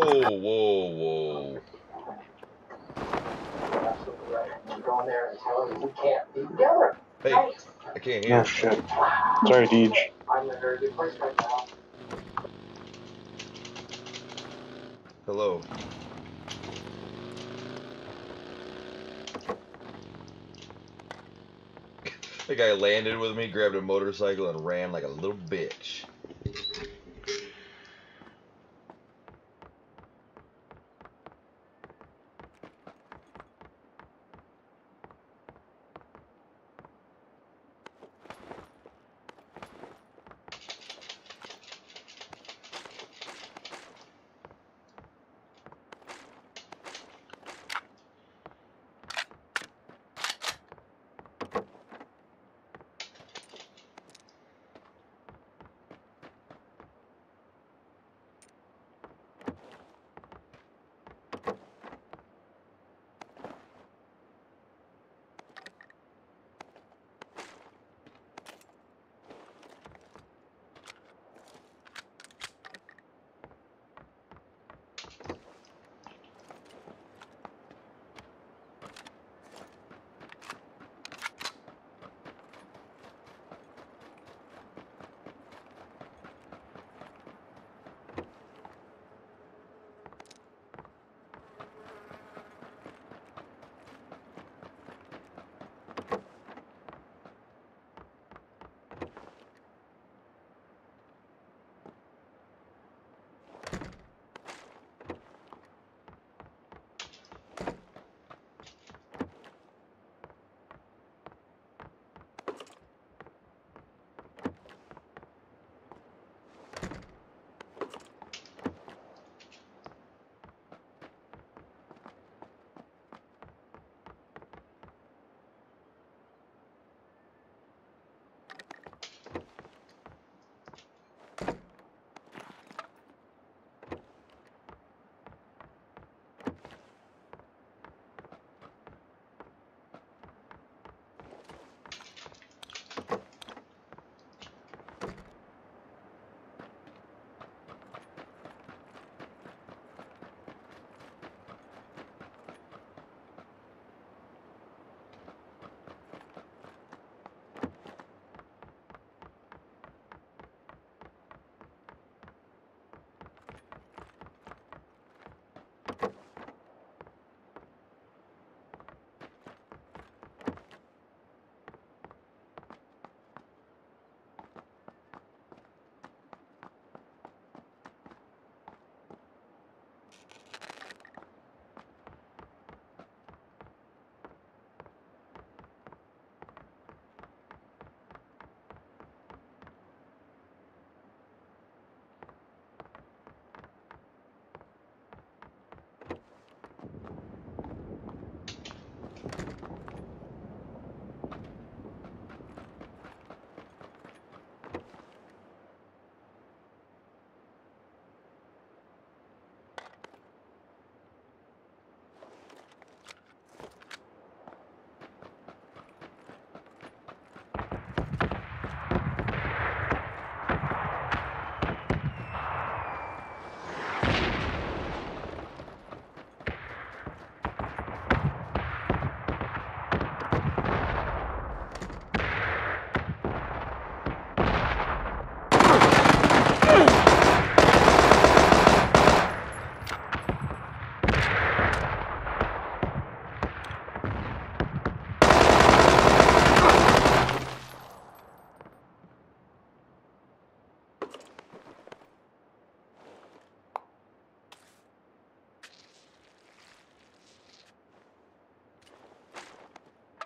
Whoa, whoa, whoa. Absolutely right. You go in there and tell him we can't be together. Hey, I can't Oh hear. shit. Sorry, Deej. I'm in a very good place right now. Hello. The guy landed with me, grabbed a motorcycle, and ran like a little bitch.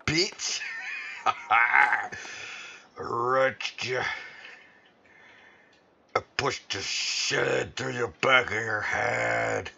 Bitch. Wrecked you. I pushed the shit through your back of your head.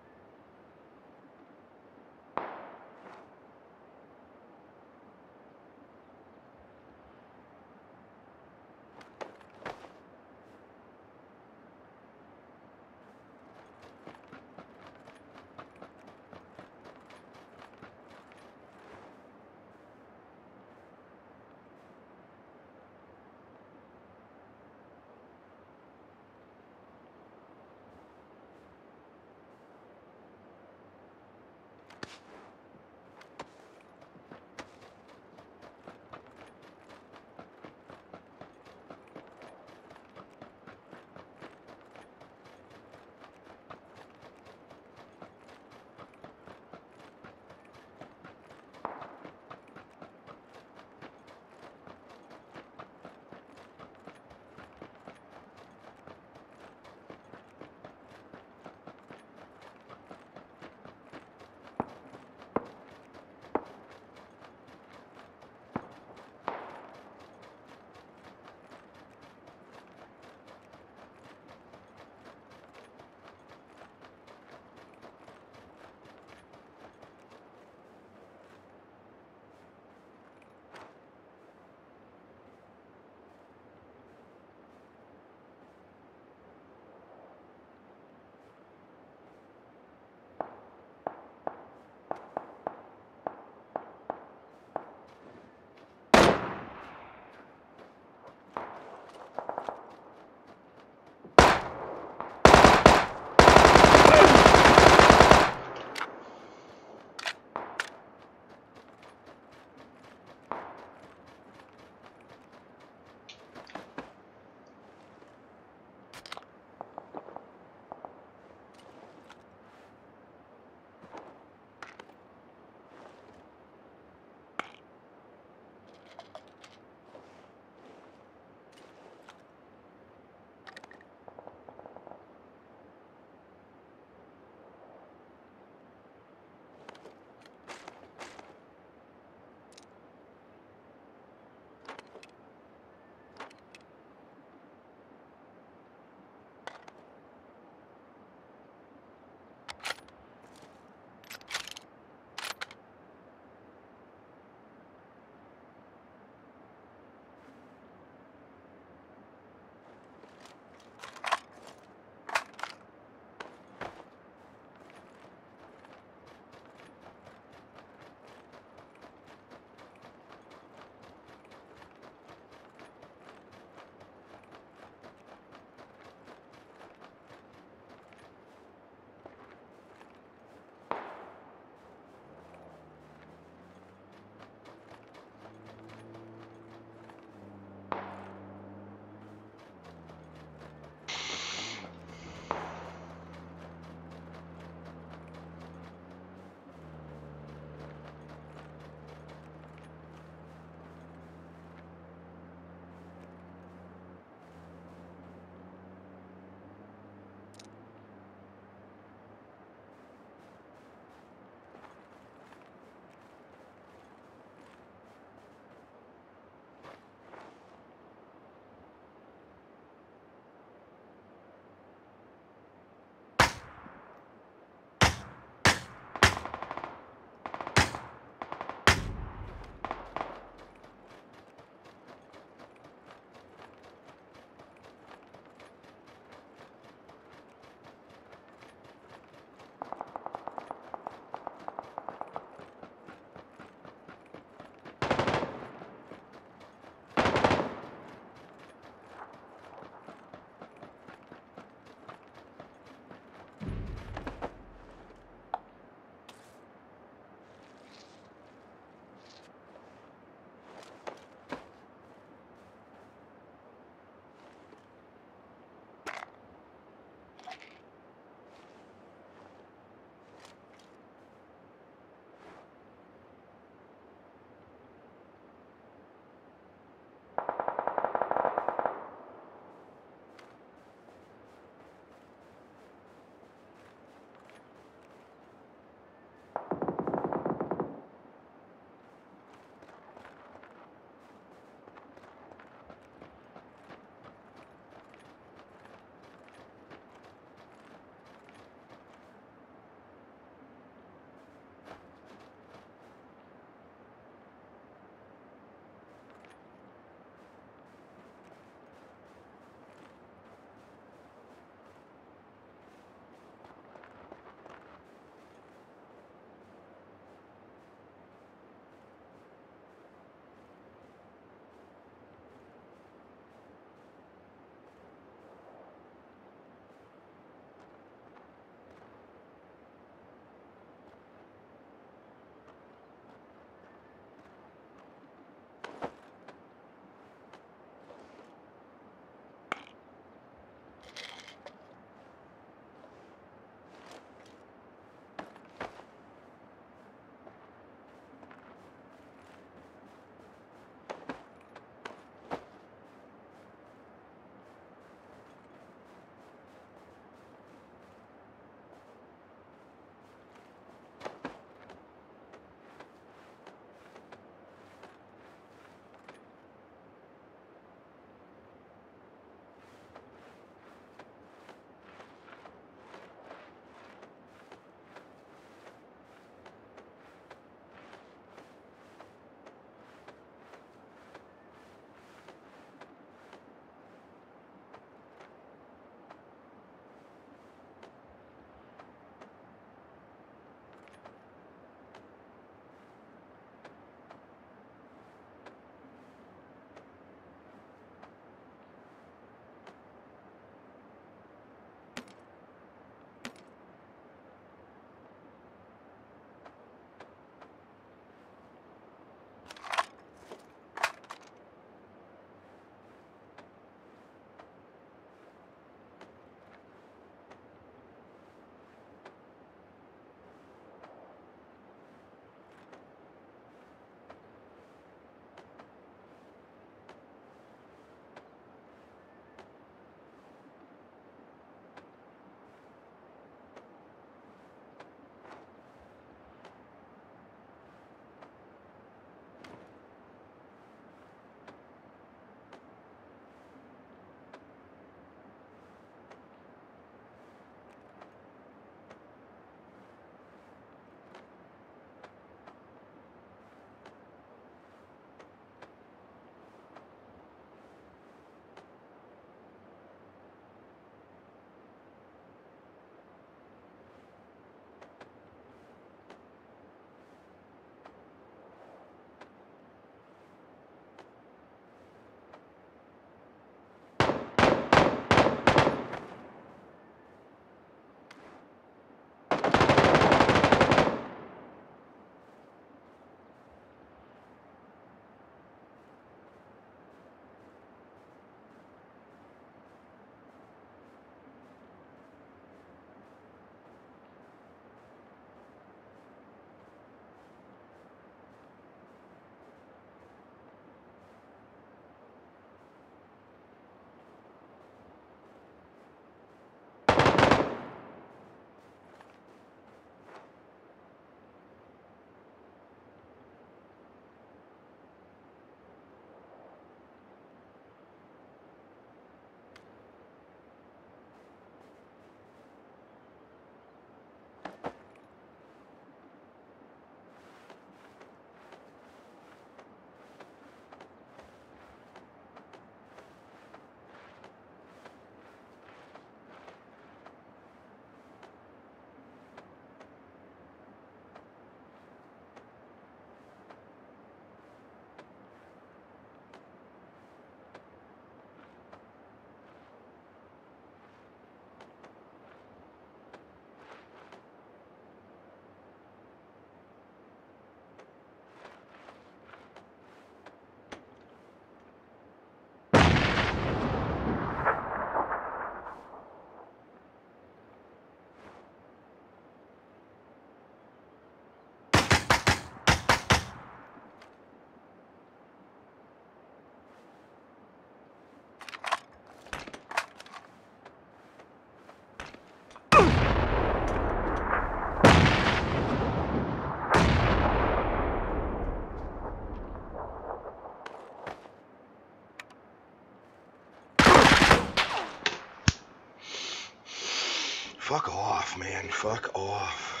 Fuck off, man. Fuck off.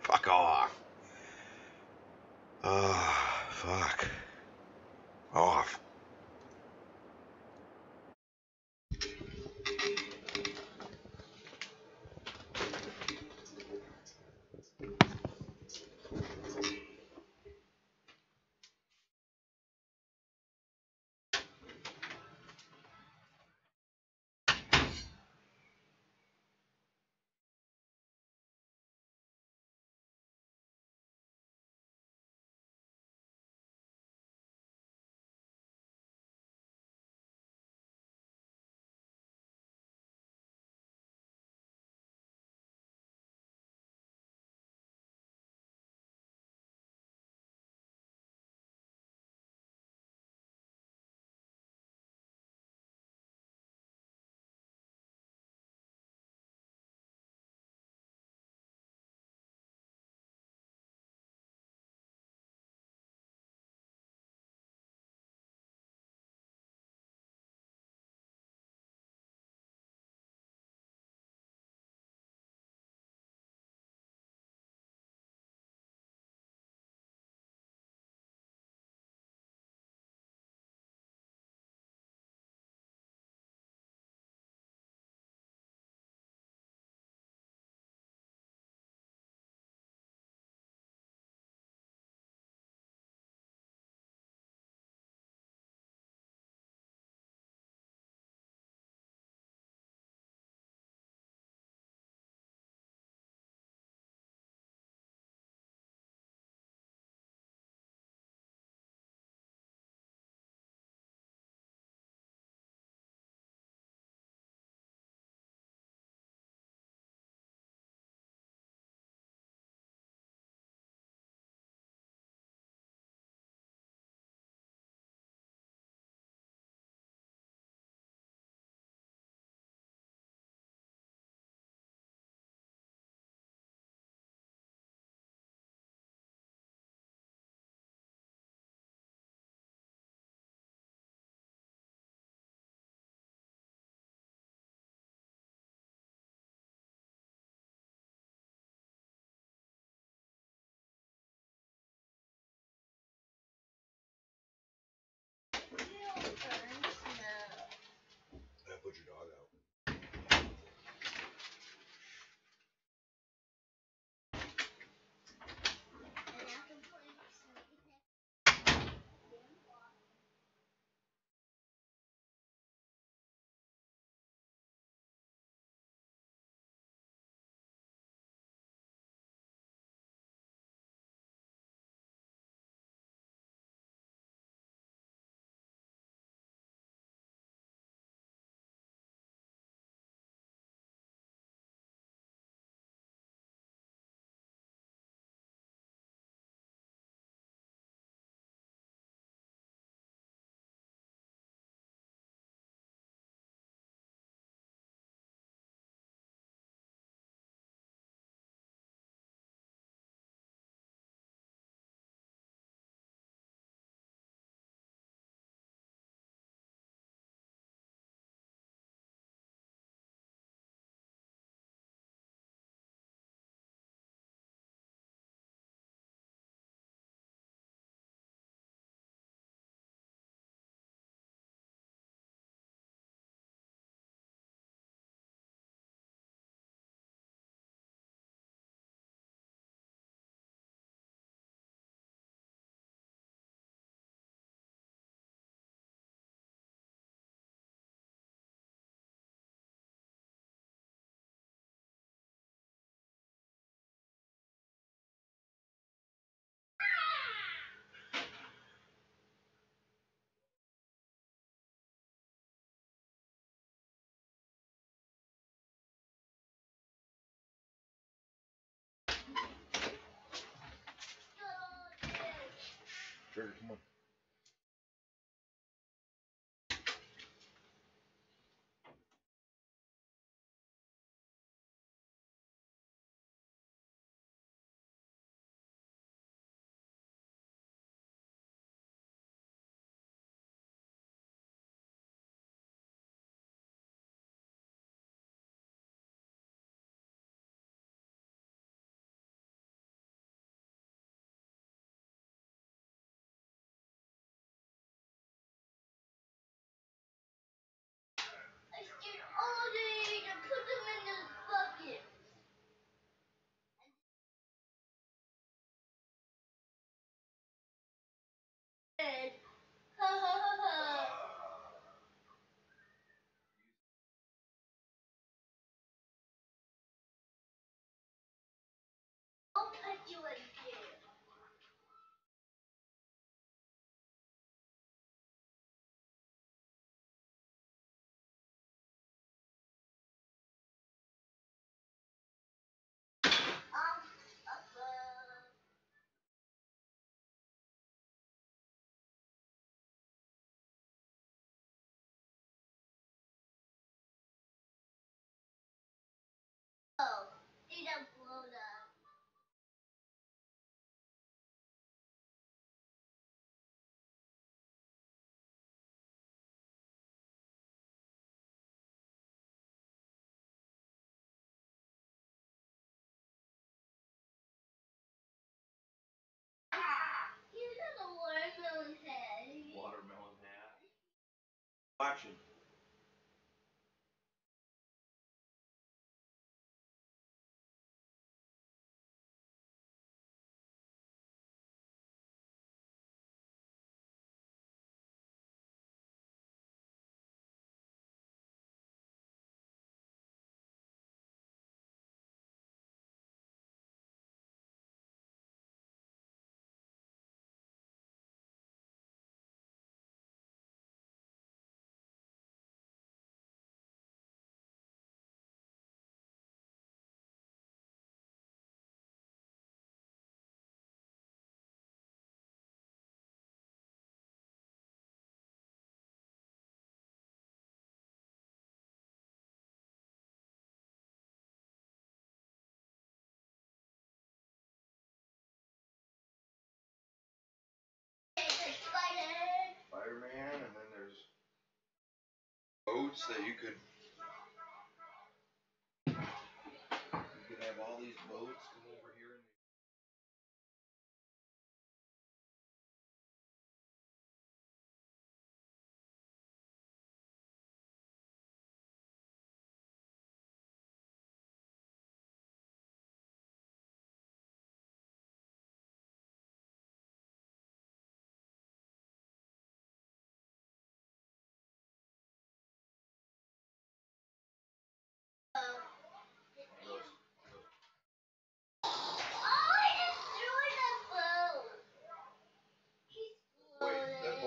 Fuck off. Fuck. Off. Put your dog out. Trigger, come on. Watermelon hat. Watching. Spider-Man, and then there's boats that you could have all these boats come over here and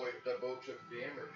wait, that boat took damage.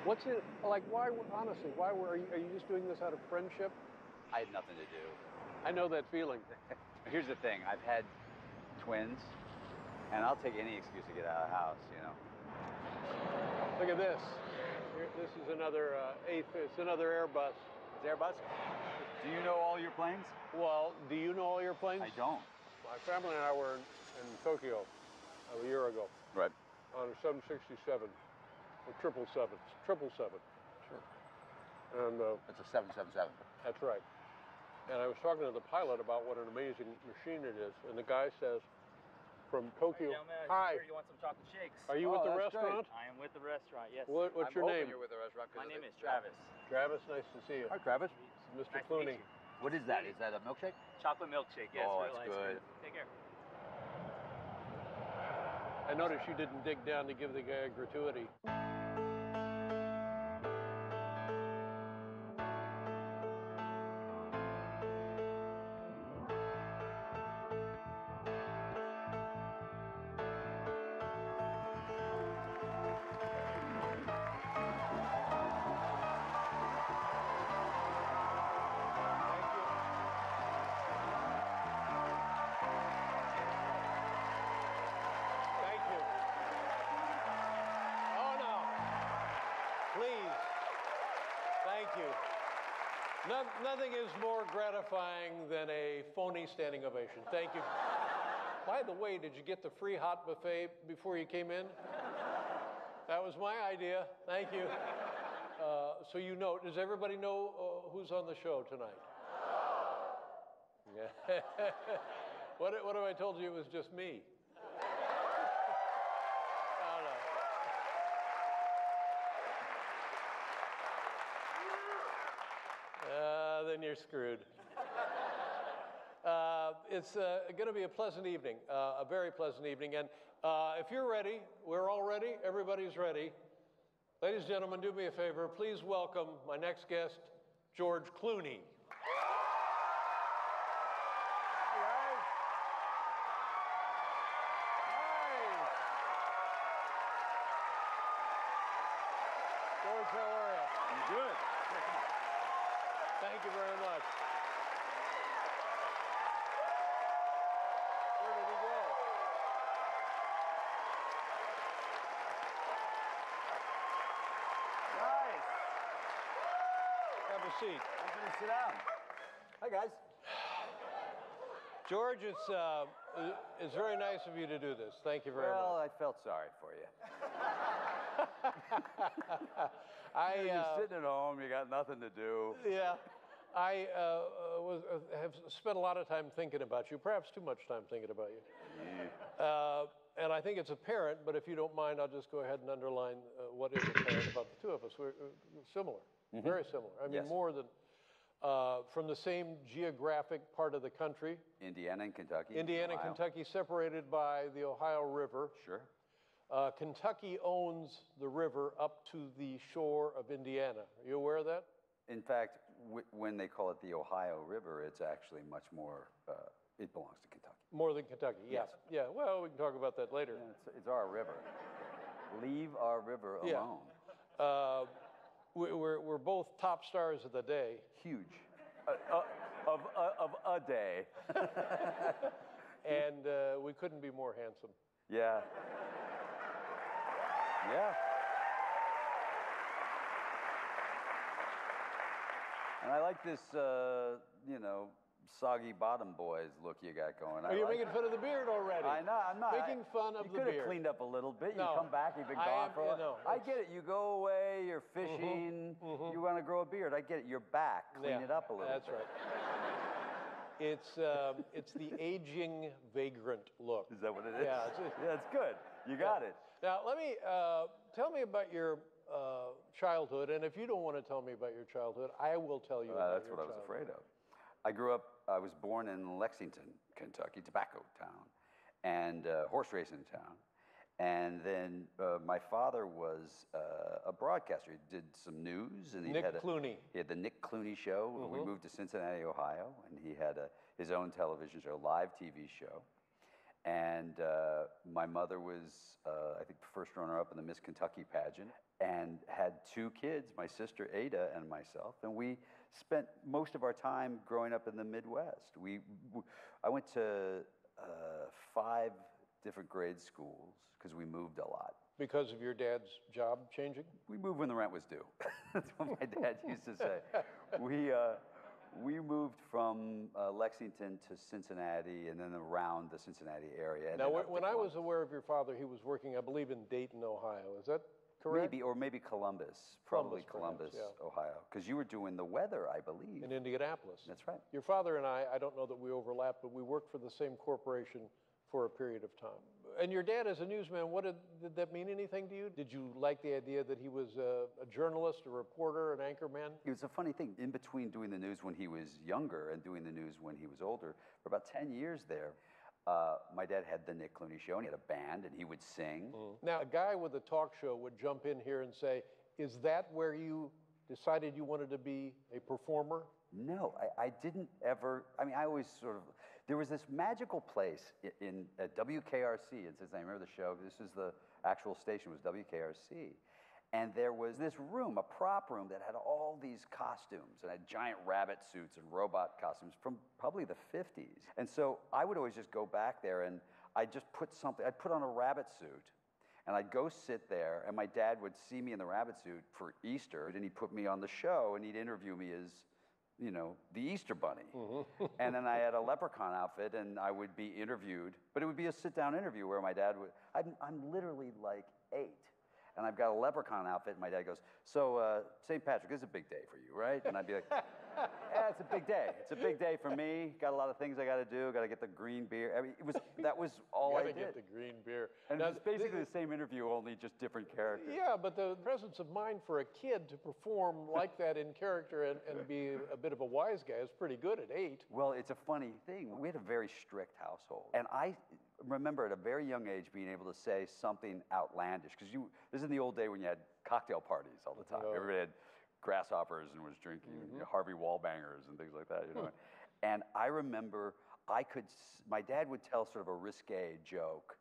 What's it like? Why, honestly, why are you just doing this out of friendship? I had nothing to do. I know that feeling. Here's the thing, I've had twins, and I'll take any excuse to get out of the house, you know. Look at this. Here, this is another it's another Airbus. It's Airbus? Do you know all your planes? Well, do you know all your planes? I don't. My family and I were in Tokyo a year ago. Right. On a 767, a 777. Sure. And It's a 777. that's right. And I was talking to the pilot about what an amazing machine it is, and the guy says, from Tokyo. Hi. You want some chocolate shakes? Are you with the restaurant? I am with the restaurant, yes. What's your name? You're with the restaurant. My name is Travis. Travis, nice to see you. Hi, Travis. Mr. Nice to Clooney. meet you. What is that? Is that a milkshake? Chocolate milkshake, yes. Oh, real that's ice good. cream. Take care. I noticed you didn't dig down to give the guy a gratuity. Thank you. Oh, no. Please. Thank you. Nothing is more gratifying than a phony standing ovation. Thank you. By the way, did you get the free hot buffet before you came in? That was my idea. Thank you. So you know, does everybody know who's on the show tonight? Yeah. What if I told you it was just me? Oh, no. Then you're screwed. It's going to be a pleasant evening, a very pleasant evening. And if you're ready, we're all ready. Everybody's ready. Ladies and gentlemen, do me a favor. Please welcome my next guest, George Clooney. George, how are you? I'm good. Thank you very much. Where did he go? Nice. Have a seat. I'm gonna sit down. Hi, guys. George, it's very nice of you to do this. Thank you very Well, much. I felt sorry for you. I, You're sitting at home, you got nothing to do. yeah, I have spent a lot of time thinking about you, perhaps too much time thinking about you. And I think it's apparent, but if you don't mind, I'll just go ahead and underline what is apparent about the two of us. We're similar, very similar. I mean, Yes. more than from the same geographic part of the country. Indiana and Kentucky. Indiana and Ohio. Kentucky separated by the Ohio River. Sure. Kentucky owns the river up to the shore of Indiana. Are you aware of that? In fact, when they call it the Ohio River, it's actually much more, it belongs to Kentucky. More than Kentucky, yeah. Yes. Yeah, well, we can talk about that later. Yeah, it's our river. Leave our river Yeah. alone. We're both top stars of the day. Huge. Of a day. And we couldn't be more handsome. Yeah. Yeah. And I like this, you know, soggy bottom boys look you got going. Are you making fun of the beard already? I know, I'm not. Making fun of the You could have beard. cleaned up a little bit. No. You come back, you've been I gone am- for a while. no, I it's- get it. You go away, you're fishing, you want to grow a beard. I get it. You're back. Clean Yeah, it up a little that's bit. right. It's the aging vagrant look. Is that what it is? Yeah, it's- yeah, it's good. You got it. Now, let me, tell me about your childhood, and if you don't want to tell me about your childhood, I will tell you about That's your what I was childhood. afraid of. I was born in Lexington, Kentucky, tobacco town, and horse racing town. And then my father was a broadcaster. He did some news, and he Nick had Clooney. He had the Nick Clooney show. We moved to Cincinnati, Ohio, and he had his own television show, live TV show. And my mother was, I think, first runner-up in the Miss Kentucky pageant, and had 2 kids, my sister Ada and myself. And we spent most of our time growing up in the Midwest. I went to 5 different grade schools because we moved a lot. Because of your dad's job changing? We moved when the rent was due. That's what my dad used to say. We moved from Lexington to Cincinnati and then around the Cincinnati area. Now, when I was aware of your father, he was working, I believe, in Dayton, Ohio. Is that correct? Maybe Columbus. Probably Columbus, perhaps, yeah. Ohio. Because you were doing the weather, I believe. In Indianapolis. That's right. Your father and I don't know that we overlap, but we worked for the same corporation for a period of time. And your dad as a newsman, did that mean anything to you? Did you like the idea that he was a journalist, a reporter, an anchorman? It was a funny thing. In between doing the news when he was younger and doing the news when he was older, for about 10 years there, my dad had the Nick Clooney Show, and he had a band, and he would sing. Now, a guy with a talk show would jump in here and say, is that where you decided you wanted to be a performer? No, I didn't ever. I mean, I always sort of. There was this magical place at WKRC in Cincinnati. Remember the show? This is the actual station, was WKRC. And there was this room, a prop room, that had all these costumes and had giant rabbit suits and robot costumes from probably the 50s. And so I would always just go back there and I'd just I'd put on a rabbit suit and I'd go sit there, and my dad would see me in the rabbit suit for Easter, and he'd put me on the show and he'd interview me as, you know, the Easter Bunny. And then I had a leprechaun outfit, and I would be interviewed, but it would be a sit-down interview where my dad would, I'm literally like 8, and I've got a leprechaun outfit, and my dad goes, so St. Patrick, this is a big day for you, right? And I'd be like, yeah, it's a big day. It's a big day for me. Got a lot of things I got to do. Got to get the green beer. I mean, that was all I did. Get the green beer. And it's basically the same interview, only just different characters. Yeah, but the presence of mind for a kid to perform like that in character and be a bit of a wise guy is pretty good at 8. Well, it's a funny thing. We had a very strict household. And I remember at a very young age being able to say something outlandish. Because this is in the old day when you had cocktail parties all the time. Everybody had grasshoppers and was drinking Harvey Wallbangers and things like that, you know. And I remember my dad would tell sort of a risque joke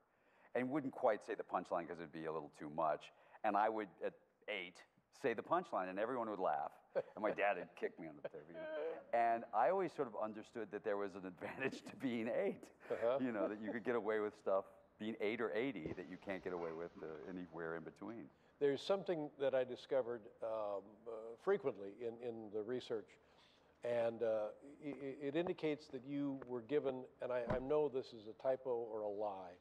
and wouldn't quite say the punchline because it'd be a little too much. And I would, at 8, say the punchline and everyone would laugh. And my dad had kicked me on the table. And I always sort of understood that there was an advantage to being 8. You know, that you could get away with stuff being 8 or 80 that you can't get away with anywhere in between. There's something that I discovered frequently in the research, and it indicates that you were given, and I know this is a typo or a lie,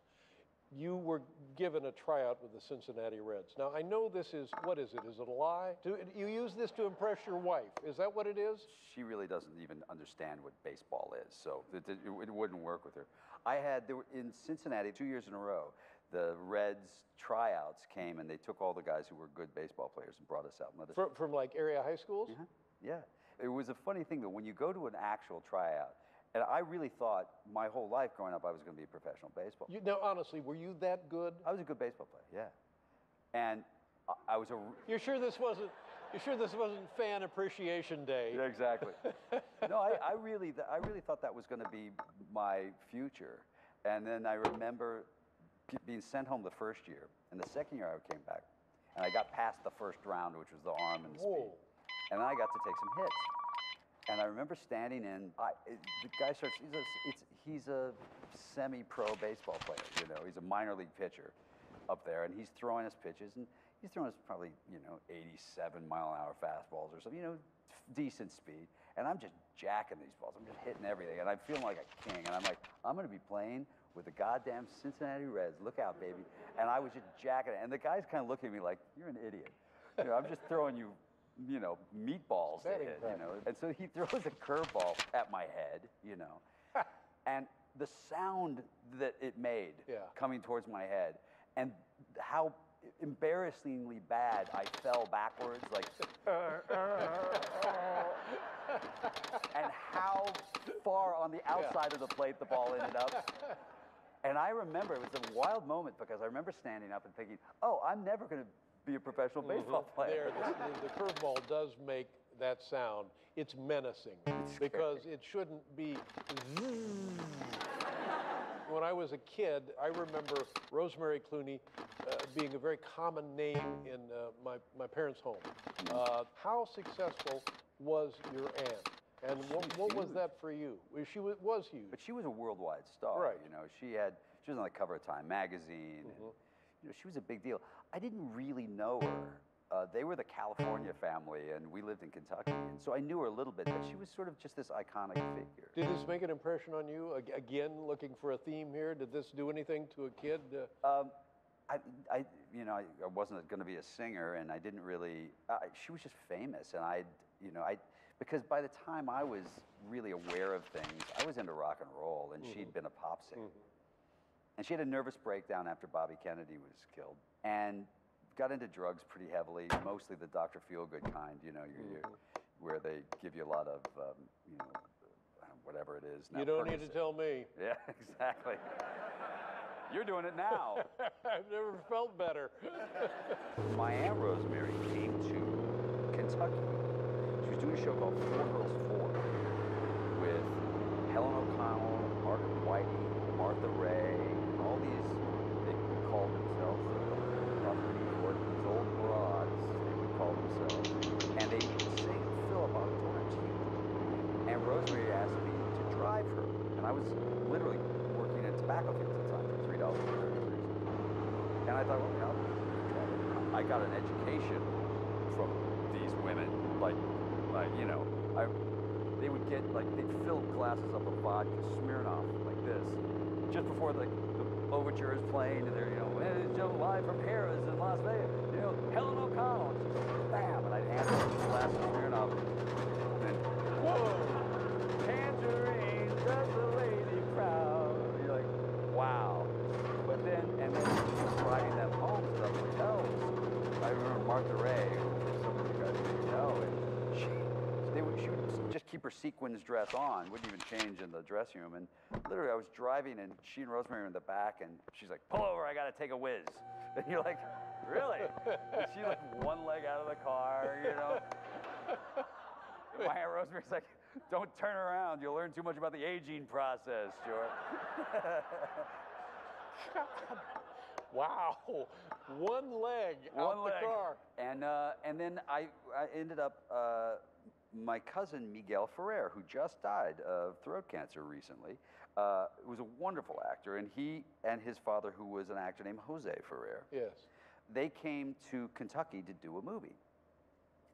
you were given a tryout with the Cincinnati Reds. Now, I know this is, what is it? Is it a lie? You use this to impress your wife. Is that what it is? She really doesn't even understand what baseball is, so it wouldn't work with her. In Cincinnati, 2 years in a row, the Reds tryouts came, and they took all the guys who were good baseball players and brought us out. From like area high schools? Yeah. It was a funny thing, though, when you go to an actual tryout, and I really thought my whole life growing up I was going to be a professional baseball player. Now, honestly, were you that good? I was a good baseball player, yeah. And I was a... You're sure this wasn't Fan Appreciation Day? Yeah, exactly. No, I really thought that was going to be my future. And then I remember being sent home the first year, and the second year I came back, and I got past the first round, which was the arm and the speed. And then I got to take some hits. And I remember standing in, the guy starts, he's a semi-pro baseball player, you know, he's a minor league pitcher up there, and he's throwing us pitches, and he's throwing us probably, 87-mile-an-hour fastballs or something, decent speed. And I'm just jacking these balls, I'm just hitting everything, and I'm feeling like a king, and I'm like, I'm gonna be playing with the goddamn Cincinnati Reds, look out, baby. And I was just jacking it, and the guy's kind of looking at me like, you're an idiot. I'm just throwing you, meatballs to hit, And so he throws a curveball at my head, and the sound that it made coming towards my head, and how embarrassingly bad I fell backwards, like, and how far on the outside of the plate the ball ended up. And I remember, it was a wild moment because I remember standing up and thinking, oh, I'm never going to be a professional baseball player. The curveball does make that sound. It's menacing because it shouldn't be. when I was a kid, I remember Rosemary Clooney being a very common name in my parents' home. How successful was your aunt? And what was that for you? She was huge. But she was a worldwide star. Right. You know, she was on the cover of Time magazine. And, you know, she was a big deal. I didn't really know her. They were the California family, and we lived in Kentucky. And so I knew her a little bit, but she was sort of just this iconic figure. Did this make an impression on you? Again, looking for a theme here. Did this do anything to a kid? You know, I wasn't going to be a singer, and I didn't really. She was just famous, and because by the time I was really aware of things, I was into rock and roll, and she'd been a pop singer. And she had a nervous breakdown after Bobby Kennedy was killed, and got into drugs pretty heavily, mostly the Dr. Feelgood kind, you know, where they give you a lot of, you know, whatever it is. Now, you don't need to tell me. Yeah, exactly. You're doing it now. I've never felt better. My Aunt Rosemary came to Kentucky. She was doing a show called Four Girls Four with Helen O'Connell, Margaret Whiting, Martha Ray, and all these, they called themselves these old broads, they would call themselves. And they sang Philip Auditorium to you. And Rosemary asked me to drive her. And I was literally working at tobacco fields at the time for $3 a year. And I thought, well, I got an education from these women. Like you know, they would get, like, they'd fill glasses up of vodka, Smirnoff, like this, just before the overture is playing, and they're, you know, live from Harrah's in Las Vegas, you know, Helen O'Connell, and she's like, bam, and I'd hand her a glass of Smirnoff, and then, whoa, tangerines, does the lady proud. You're like, wow. But then, and then driving them home to the hotels. I remember Martha Ray, who some of you guys may know, and she would just keep her sequins dress on, wouldn't even change in the dressing room. And literally, I was driving, and she and Rosemary were in the back, and she's like, pull over, I gotta take a whiz. And you're like, really? And she, like, one leg out of the car, you know? And my Aunt Rosemary's like, don't turn around, you'll learn too much about the aging process, George. Wow, one leg out the car. And then I ended up, my cousin Miguel Ferrer, who just died of throat cancer recently, was a wonderful actor, and he and his father, who was an actor named Jose Ferrer, yes, they came to Kentucky to do a movie.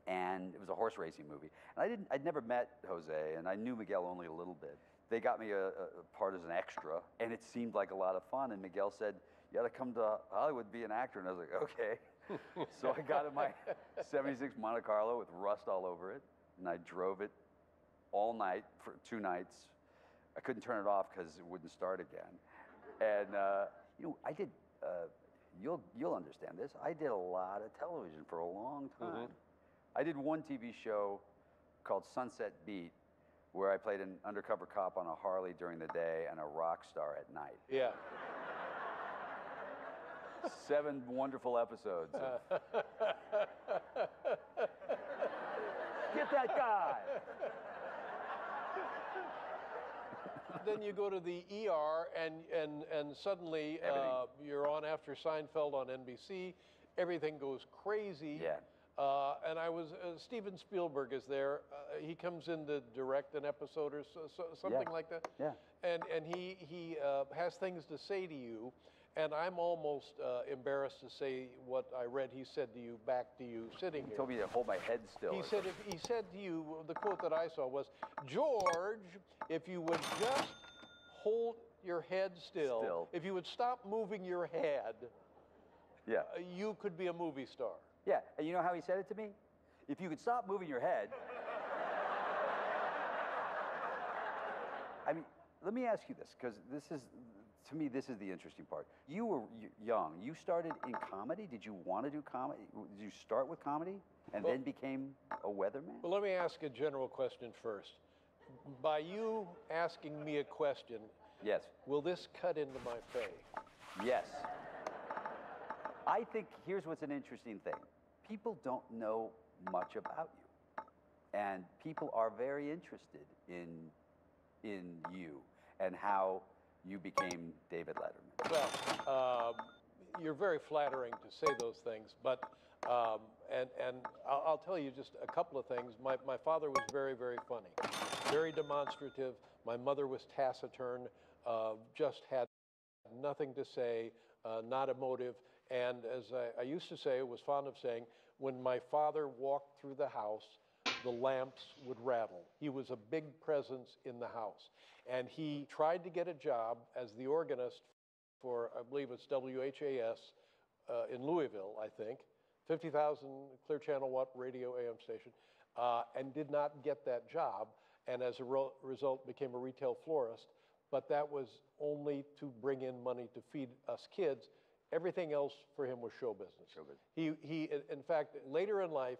And it was a horse racing movie. And I'd never met Jose, and I knew Miguel only a little bit. They got me a part as an extra, and it seemed like a lot of fun. And Miguel said, you gotta come to Hollywood, be an actor. And I was like, okay. So I got in my 76 Monte Carlo with rust all over it, and I drove it all night for 2 nights. I couldn't turn it off because it wouldn't start again. And you know, I did, you'll understand this, I did a lot of television for a long time. I did one TV show called Sunset Beat, where I played an undercover cop on a Harley during the day and a rock star at night. Yeah. 7 wonderful episodes. Get that guy! Then you go to the ER, and suddenly you're on after Seinfeld on NBC. Everything goes crazy. Yeah. And I was, Steven Spielberg is there. He comes in to direct an episode or something like that. Yeah. And he has things to say to you. And I'm almost embarrassed to say what I read he said to you back to you sitting here. He told me to hold my head still. He said to you, the quote that I saw was, George, if you would just hold your head still, if you would stop moving your head, yeah, you could be a movie star. Yeah, and you know how he said it to me? If you could stop moving your head. I mean, let me ask you this, because this is, to me, this is the interesting part. You were young. You started in comedy. Did you want to do comedy? Did you start with comedy and then became a weatherman? Well, let me ask a general question first. By you asking me a question, yes, will this cut into my pay? Yes. I think here's what's an interesting thing. People don't know much about you. And people are very interested in you and how you became David Letterman? Well, you're very flattering to say those things, but and I'll tell you just a couple of things. My father was very, very funny, very demonstrative. My mother was taciturn, just had nothing to say, not emotive. And as I used to say, was fond of saying, when my father walked through the house, the lamps would rattle. He was a big presence in the house. And he tried to get a job as the organist for, I believe it's WHAS in Louisville, I think, 50,000 clear channel watt radio AM station, and did not get that job. And as a result, became a retail florist. But that was only to bring in money to feed us kids. Everything else for him was show business. Show business. He in fact, later in life,